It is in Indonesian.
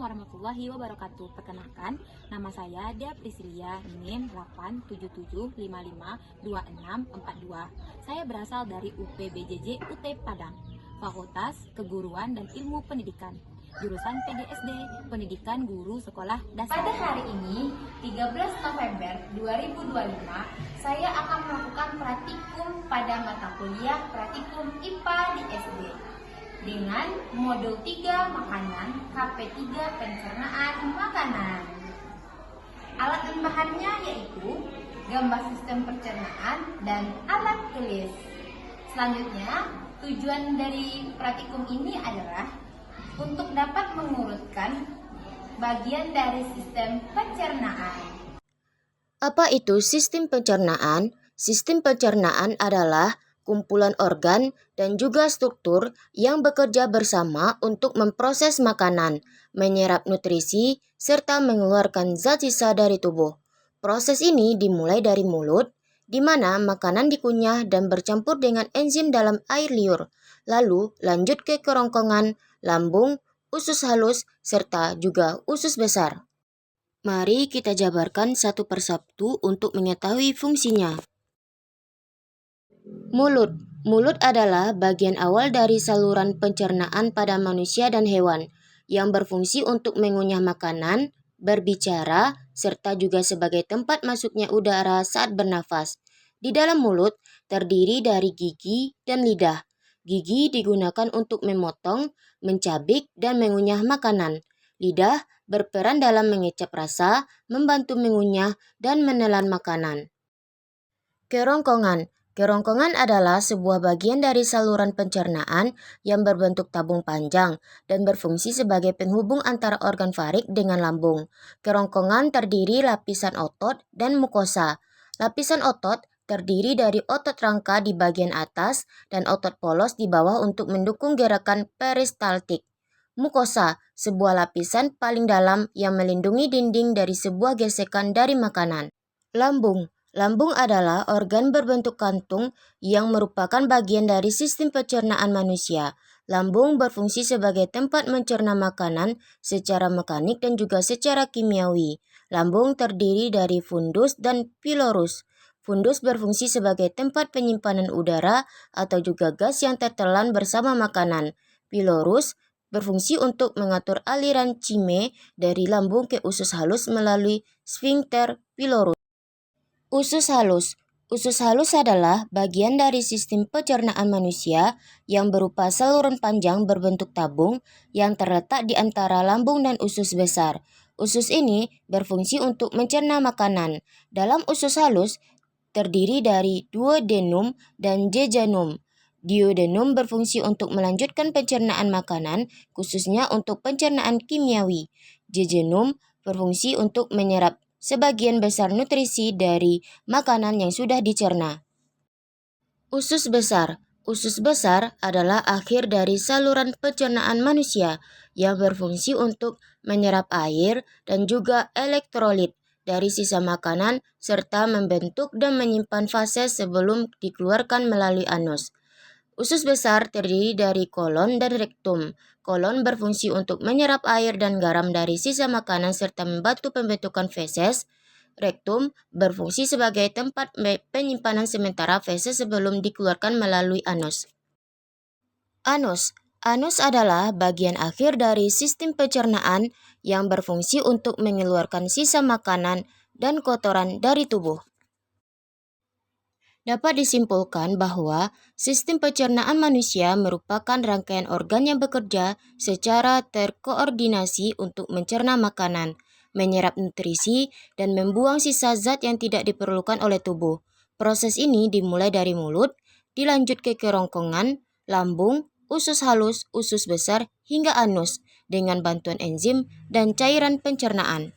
warahmatullahi wabarakatuh. Perkenalkan, nama saya Dea Priscilia, NIM 877552642. Saya berasal dari UPBJJ UT Padang, Fakultas Keguruan dan Ilmu Pendidikan, jurusan PGSD, Pendidikan Guru Sekolah Dasar. Pada hari ini, 13 November 2025, saya akan melakukan praktikum pada mata kuliah praktikum IPA di SD dengan modul 3 makanan, KP3 pencernaan makanan. Alat dan bahannya yaitu gambar sistem pencernaan dan alat tulis. Selanjutnya, tujuan dari praktikum ini adalah untuk dapat mengurutkan bagian dari sistem pencernaan. Apa itu sistem pencernaan? Sistem pencernaan adalah kumpulan organ dan juga struktur yang bekerja bersama untuk memproses makanan, menyerap nutrisi, serta mengeluarkan zat sisa dari tubuh. Proses ini dimulai dari mulut, di mana makanan dikunyah dan bercampur dengan enzim dalam air liur, lalu lanjut ke kerongkongan, lambung, usus halus, serta juga usus besar. Mari kita jabarkan satu persatu untuk mengetahui fungsinya. Mulut. Mulut adalah bagian awal dari saluran pencernaan pada manusia dan hewan yang berfungsi untuk mengunyah makanan, berbicara, serta juga sebagai tempat masuknya udara saat bernafas. Di dalam mulut terdiri dari gigi dan lidah. Gigi digunakan untuk memotong, mencabik, dan mengunyah makanan. Lidah berperan dalam mengecap rasa, membantu mengunyah, dan menelan makanan. Kerongkongan. Kerongkongan adalah sebuah bagian dari saluran pencernaan yang berbentuk tabung panjang dan berfungsi sebagai penghubung antara organ farik dengan lambung. Kerongkongan terdiri lapisan otot dan mukosa. Lapisan otot terdiri dari otot rangka di bagian atas dan otot polos di bawah untuk mendukung gerakan peristaltik. Mukosa, sebuah lapisan paling dalam yang melindungi dinding dari sebuah gesekan dari makanan. Lambung. Lambung adalah organ berbentuk kantung yang merupakan bagian dari sistem pencernaan manusia. Lambung berfungsi sebagai tempat mencerna makanan secara mekanik dan juga secara kimiawi. Lambung terdiri dari fundus dan pilorus. Fundus berfungsi sebagai tempat penyimpanan udara atau juga gas yang tertelan bersama makanan. Pilorus berfungsi untuk mengatur aliran cime dari lambung ke usus halus melalui sfinkter pilorus. Usus halus. Usus halus adalah bagian dari sistem pencernaan manusia yang berupa saluran panjang berbentuk tabung yang terletak di antara lambung dan usus besar. Usus ini berfungsi untuk mencerna makanan. Dalam usus halus terdiri dari duodenum dan jejunum. Duodenum berfungsi untuk melanjutkan pencernaan makanan, khususnya untuk pencernaan kimiawi. Jejunum berfungsi untuk menyerap sebagian besar nutrisi dari makanan yang sudah dicerna. Usus besar. Usus besar adalah akhir dari saluran pencernaan manusia yang berfungsi untuk menyerap air dan juga elektrolit dari sisa makanan serta membentuk dan menyimpan fases sebelum dikeluarkan melalui anus. Usus besar terdiri dari kolon dan rektum. Kolon berfungsi untuk menyerap air dan garam dari sisa makanan serta membantu pembentukan feses. Rektum berfungsi sebagai tempat penyimpanan sementara feses sebelum dikeluarkan melalui anus. Anus. Anus adalah bagian akhir dari sistem pencernaan yang berfungsi untuk mengeluarkan sisa makanan dan kotoran dari tubuh. Dapat disimpulkan bahwa sistem pencernaan manusia merupakan rangkaian organ yang bekerja secara terkoordinasi untuk mencerna makanan, menyerap nutrisi, dan membuang sisa zat yang tidak diperlukan oleh tubuh. Proses ini dimulai dari mulut, dilanjut ke kerongkongan, lambung, usus halus, usus besar, hingga anus dengan bantuan enzim dan cairan pencernaan.